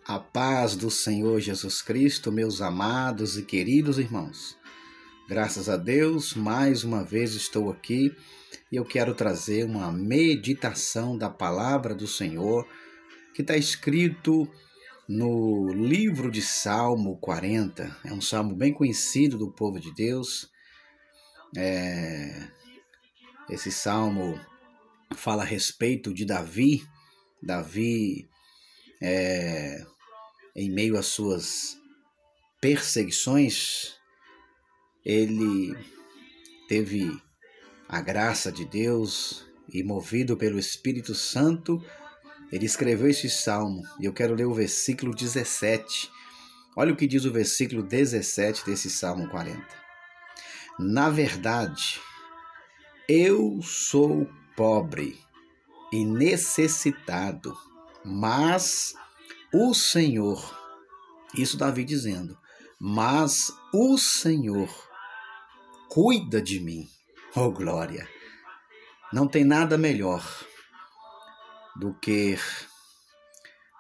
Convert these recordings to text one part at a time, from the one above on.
A paz do Senhor Jesus Cristo, meus amados e queridos irmãos. Graças a Deus, mais uma vez estou aqui e eu quero trazer uma meditação da palavra do Senhor que está escrito no livro de Salmo 40. É um salmo bem conhecido do povo de Deus. Esse salmo fala a respeito de Davi. Davi, em meio às suas perseguições, ele teve a graça de Deus e, movido pelo Espírito Santo, ele escreveu esse salmo. E eu quero ler o versículo 17. Olha o que diz o versículo 17 desse Salmo 40. Na verdade, eu sou pobre e necessitado, mas o Senhor, isso Davi dizendo, mas o Senhor cuida de mim. Oh, glória! Não tem nada melhor do que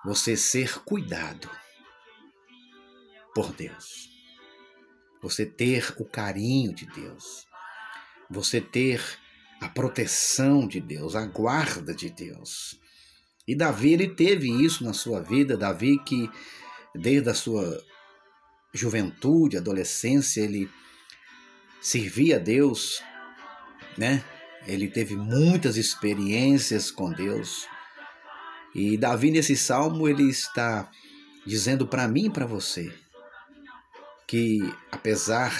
você ser cuidado por Deus. Você ter o carinho de Deus. Você ter a proteção de Deus, a guarda de Deus. E Davi, ele teve isso na sua vida. Davi que desde a sua juventude, adolescência, ele servia a Deus, né? Ele teve muitas experiências com Deus. E Davi, nesse salmo, ele está dizendo para mim e para você que, apesar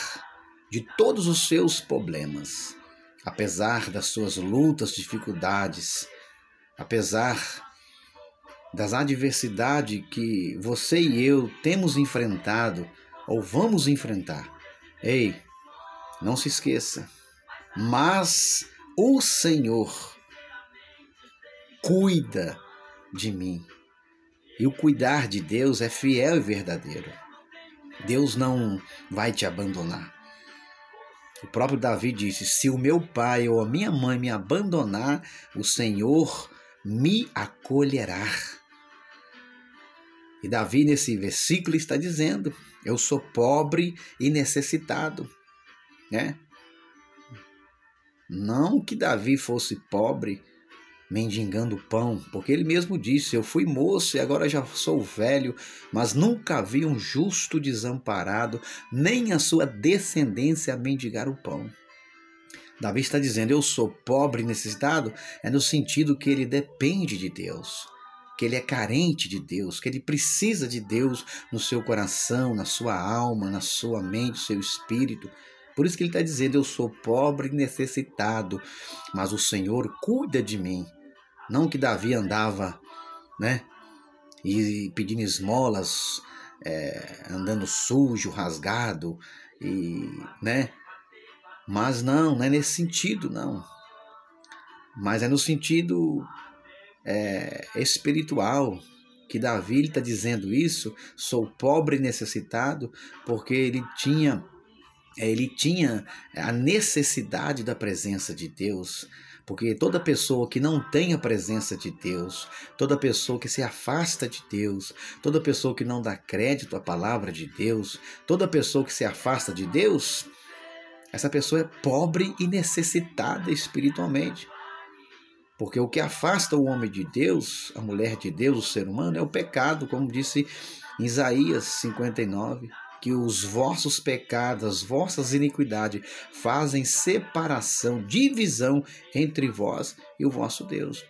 de todos os seus problemas, apesar das suas lutas, dificuldades, apesar das adversidades que você e eu temos enfrentado ou vamos enfrentar, ei, não se esqueça, mas o Senhor cuida de mim. E o cuidar de Deus é fiel e verdadeiro. Deus não vai te abandonar. O próprio Davi disse, se o meu pai ou a minha mãe me abandonar, o Senhor me acolherá. E Davi, nesse versículo, está dizendo, eu sou pobre e necessitado, né? Não que Davi fosse pobre, mendigando pão, porque ele mesmo disse, eu fui moço e agora já sou velho, mas nunca vi um justo desamparado, nem a sua descendência a mendigar o pão. Davi está dizendo, eu sou pobre e necessitado, é no sentido que ele depende de Deus, que ele é carente de Deus, que ele precisa de Deus no seu coração, na sua alma, na sua mente, no seu espírito. Por isso que ele está dizendo, eu sou pobre e necessitado, mas o Senhor cuida de mim. Não que Davi andava, né, e pedindo esmolas, andando sujo, rasgado, né, mas não é nesse sentido, não. Mas é no sentido espiritual, que Davi está dizendo isso, sou pobre e necessitado, porque ele tinha a necessidade da presença de Deus, porque toda pessoa que não tem a presença de Deus, toda pessoa que se afasta de Deus, toda pessoa que não dá crédito à palavra de Deus, toda pessoa que se afasta de Deus, essa pessoa é pobre e necessitada espiritualmente. Porque o que afasta o homem de Deus, a mulher de Deus, o ser humano, é o pecado, como disse em Isaías 59, que os vossos pecados, as vossas iniquidades fazem separação, divisão entre vós e o vosso Deus.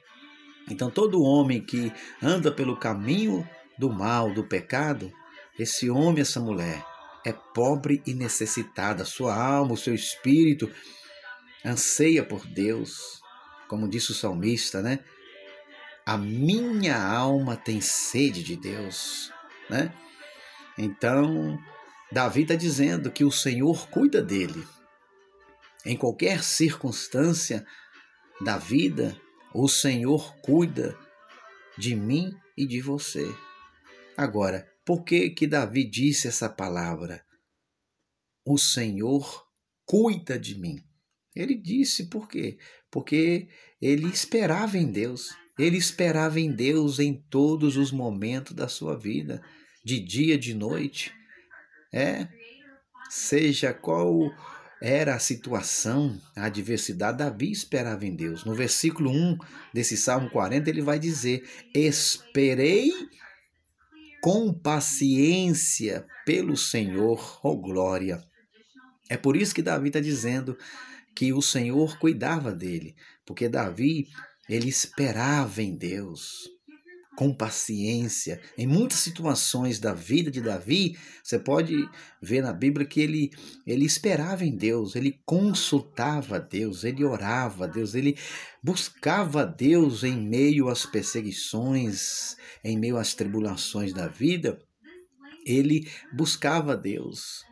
Então todo homem que anda pelo caminho do mal, do pecado, esse homem, essa mulher, é pobre e necessitada. Sua alma, o seu espírito anseia por Deus. Como disse o salmista, né? A minha alma tem sede de Deus, né? Então, Davi está dizendo que o Senhor cuida dele. Em qualquer circunstância da vida, o Senhor cuida de mim e de você. Agora, por que Davi disse essa palavra? O Senhor cuida de mim. Ele disse por quê? Porque ele esperava em Deus. Ele esperava em Deus em todos os momentos da sua vida, de dia, de noite. É, seja qual era a situação, a adversidade, Davi esperava em Deus. No versículo 1 desse Salmo 40, ele vai dizer: esperei com paciência pelo Senhor, oh glória. É por isso que Davi está dizendo que o Senhor cuidava dele, porque Davi, ele esperava em Deus com paciência. Em muitas situações da vida de Davi, você pode ver na Bíblia que ele esperava em Deus, ele consultava a Deus, ele orava a Deus, ele buscava a Deus em meio às perseguições, em meio às tribulações da vida, ele buscava a Deus.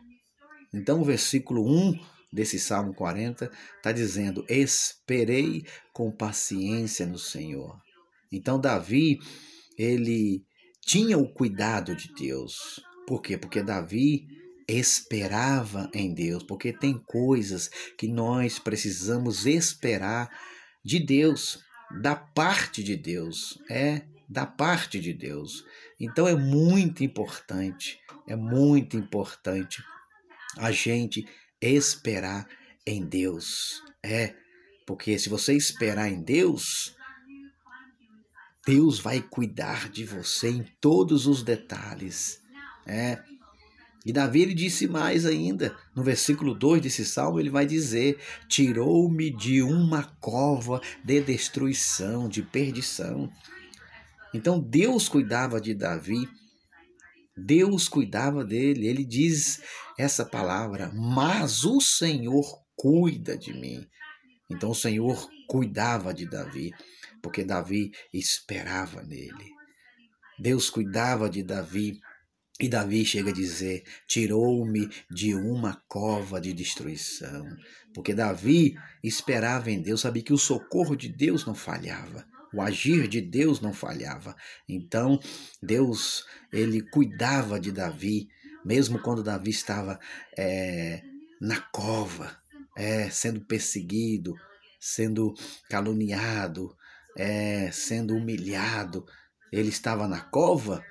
Então o versículo 1 desse Salmo 40 está dizendo: esperei com paciência no Senhor. Então Davi, ele tinha o cuidado de Deus. Por quê? Porque Davi esperava em Deus, porque tem coisas que nós precisamos esperar de Deus, da parte de Deus, da parte de Deus. Então é muito importante a gente esperar em Deus. Porque se você esperar em Deus, Deus vai cuidar de você em todos os detalhes. E Davi, ele disse mais ainda, no versículo 2 desse salmo, ele vai dizer: tirou-me de uma cova de destruição, de perdição. Então Deus cuidava de Davi, Deus cuidava dele. Ele diz essa palavra: mas o Senhor cuida de mim. Então o Senhor cuidava de Davi, porque Davi esperava nele. Deus cuidava de Davi. E Davi chega a dizer: tirou-me de uma cova de destruição. Porque Davi esperava em Deus, sabia que o socorro de Deus não falhava. O agir de Deus não falhava. Então, Deus, ele cuidava de Davi, mesmo quando Davi estava na cova, sendo perseguido, sendo caluniado, sendo humilhado. Ele estava na cova,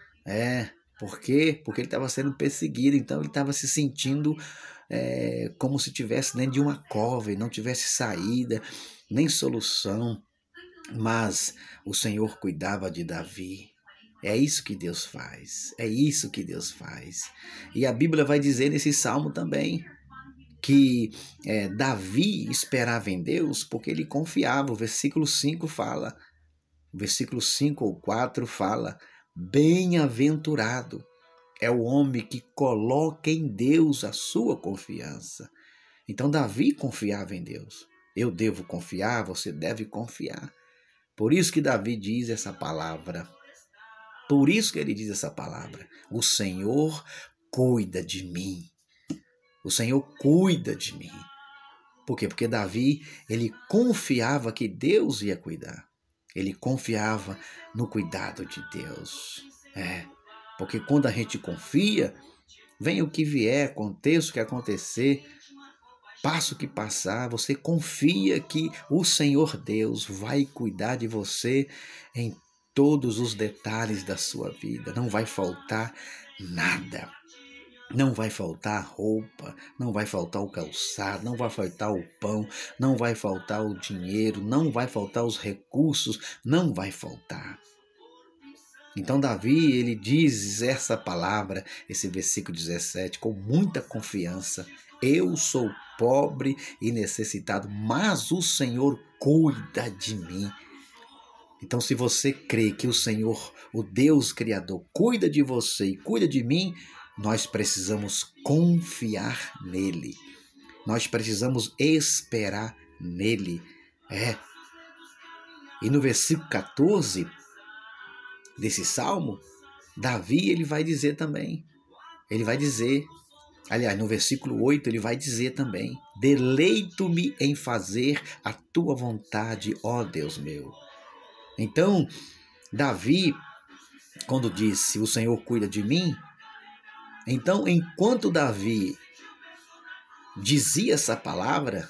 por quê? Porque ele estava sendo perseguido, então ele estava se sentindo como se estivesse dentro de uma cova e não tivesse saída, nem solução. Mas o Senhor cuidava de Davi. É isso que Deus faz, é isso que Deus faz. E a Bíblia vai dizer nesse salmo também que Davi esperava em Deus porque ele confiava. O versículo 5 fala, o versículo 5 ou 4 fala: bem-aventurado é o homem que coloca em Deus a sua confiança. Então Davi confiava em Deus. Eu devo confiar, você deve confiar. Por isso que Davi diz essa palavra. Por isso que ele diz essa palavra: o Senhor cuida de mim. O Senhor cuida de mim. Por quê? Porque Davi, ele confiava que Deus ia cuidar. Ele confiava no cuidado de Deus. Porque quando a gente confia, vem o que vier, aconteça o que acontecer, passa o que passar, você confia que o Senhor Deus vai cuidar de você em todos os detalhes da sua vida. Não vai faltar nada. Não vai faltar roupa, não vai faltar o calçado, não vai faltar o pão, não vai faltar o dinheiro, não vai faltar os recursos, não vai faltar. Então Davi, ele diz essa palavra, esse versículo 17, com muita confiança: eu sou pobre e necessitado, mas o Senhor cuida de mim. Então, se você crê que o Senhor, o Deus Criador, cuida de você e cuida de mim, nós precisamos confiar nele. Nós precisamos esperar nele. E no versículo 14 desse salmo, Davi, ele vai dizer também. Ele vai dizer, aliás, no versículo 8, ele vai dizer também: deleito-me em fazer a tua vontade, ó Deus meu. Então, Davi, quando disse: o Senhor cuida de mim, então, enquanto Davi dizia essa palavra,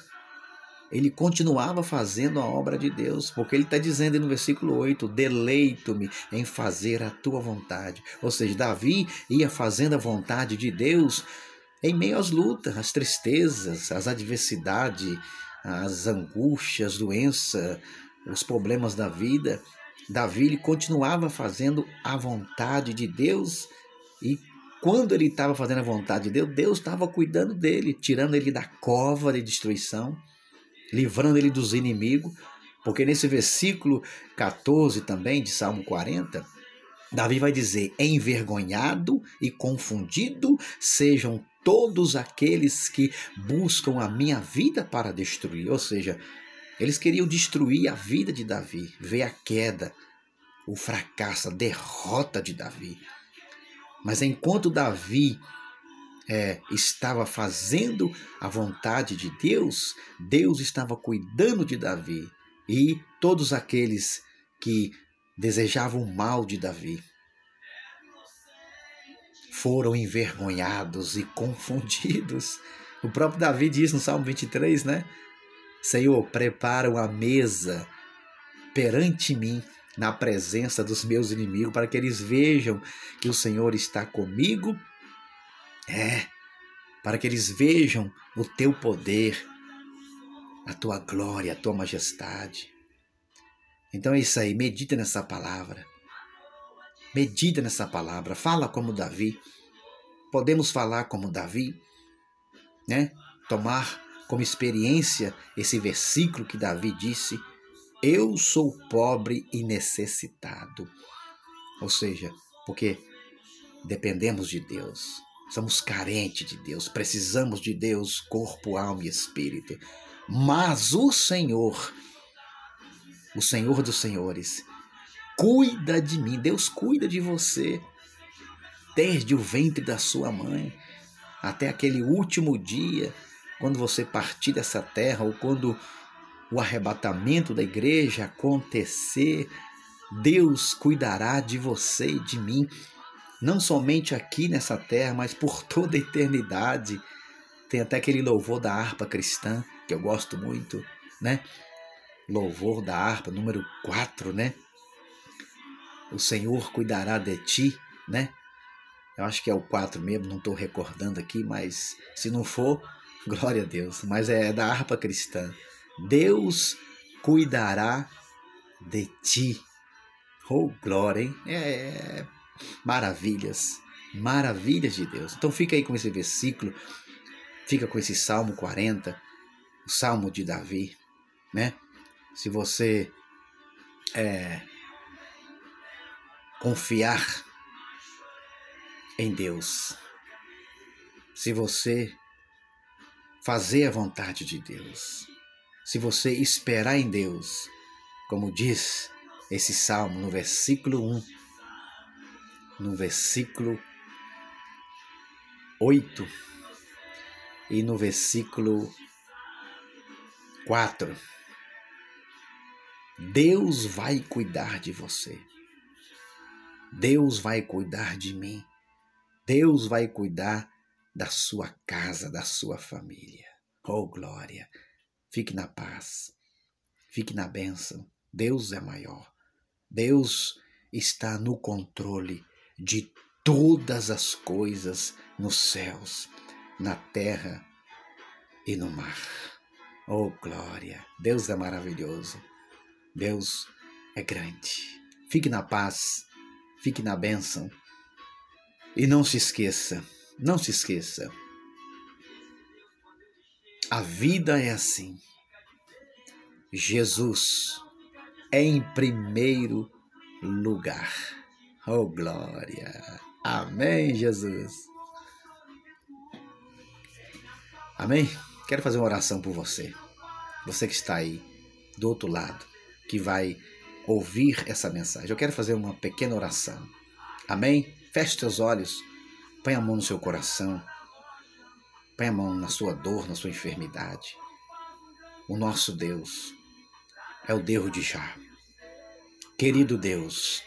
ele continuava fazendo a obra de Deus, porque ele está dizendo no versículo 8, deleito-me em fazer a tua vontade. Ou seja, Davi ia fazendo a vontade de Deus em meio às lutas, às tristezas, às adversidades, às angústias, doença, os problemas da vida. Davi ele continuava fazendo a vontade de Deus, e quando ele estava fazendo a vontade de Deus, Deus estava cuidando dele, tirando ele da cova de destruição, livrando ele dos inimigos, porque nesse versículo 14 também de Salmo 40, Davi vai dizer: envergonhado e confundido sejam todos aqueles que buscam a minha vida para destruir. Ou seja, eles queriam destruir a vida de Davi, ver a queda, o fracasso, a derrota de Davi. Mas enquanto Davi estava fazendo a vontade de Deus, Deus estava cuidando de Davi. E todos aqueles que desejavam o mal de Davi foram envergonhados e confundidos. O próprio Davi diz no Salmo 23, né? Senhor, prepara uma mesa perante mim, na presença dos meus inimigos, para que eles vejam que o Senhor está comigo. Para que eles vejam o teu poder, a tua glória, a tua majestade. Então é isso aí, medita nessa palavra. Medita nessa palavra, fala como Davi. Podemos falar como Davi, né? Tomar como experiência esse versículo que Davi disse: eu sou pobre e necessitado. Ou seja, porque dependemos de Deus, somos carentes de Deus, precisamos de Deus, corpo, alma e espírito. Mas o Senhor dos senhores, cuida de mim. Deus cuida de você desde o ventre da sua mãe até aquele último dia, quando você partir dessa terra, ou quando o arrebatamento da igreja acontecer. Deus cuidará de você e de mim, não somente aqui nessa terra, mas por toda a eternidade. Tem até aquele louvor da harpa cristã, que eu gosto muito, né? Louvor da harpa, número 4, né? O Senhor cuidará de ti, né? Eu acho que é o 4 mesmo, não estou recordando aqui, mas se não for, glória a Deus. Mas é da harpa cristã. Deus cuidará de ti. Oh, glória, hein? Maravilhas, maravilhas de Deus. Então fica aí com esse versículo, fica com esse Salmo 40, o Salmo de Davi, né? Se você confiar em Deus, se você fazer a vontade de Deus, se você esperar em Deus, como diz esse Salmo no versículo 1, no versículo 8 e no versículo 4, Deus vai cuidar de você. Deus vai cuidar de mim. Deus vai cuidar da sua casa, da sua família. Oh, glória! Fique na paz. Fique na bênção. Deus é maior. Deus está no controle de todas as coisas nos céus, na terra e no mar. Oh, glória! Deus é maravilhoso. Deus é grande. Fique na paz. Fique na bênção. E não se esqueça, não se esqueça. A vida é assim. Jesus é em primeiro lugar. Oh, glória! Amém, Jesus. Amém? Quero fazer uma oração por você. Você que está aí, do outro lado, que vai ouvir essa mensagem. Eu quero fazer uma pequena oração. Amém? Feche seus olhos. Põe a mão no seu coração. Põe a mão na sua dor, na sua enfermidade. O nosso Deus é o Deus de Já. Querido Deus,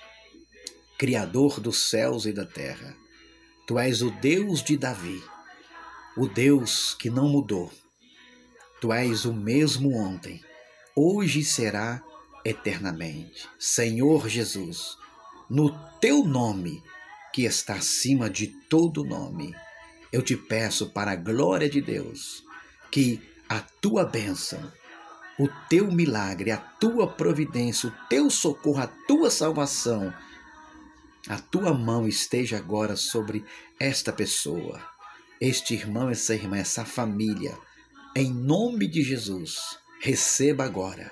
Criador dos céus e da terra, Tu és o Deus de Davi, o Deus que não mudou. Tu és o mesmo ontem, hoje e será eternamente. Senhor Jesus, no teu nome, que está acima de todo nome, eu te peço para a glória de Deus, que a tua bênção, o teu milagre, a tua providência, o teu socorro, a tua salvação, a tua mão esteja agora sobre esta pessoa, este irmão, essa irmã, essa família. Em nome de Jesus, receba agora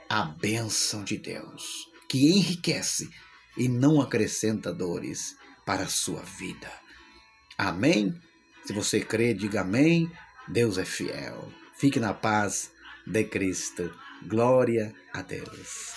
a bênção de Deus, que enriquece e não acrescenta dores para a sua vida. Amém? Se você crê, diga amém. Deus é fiel. Fique na paz de Cristo. Glória a Deus.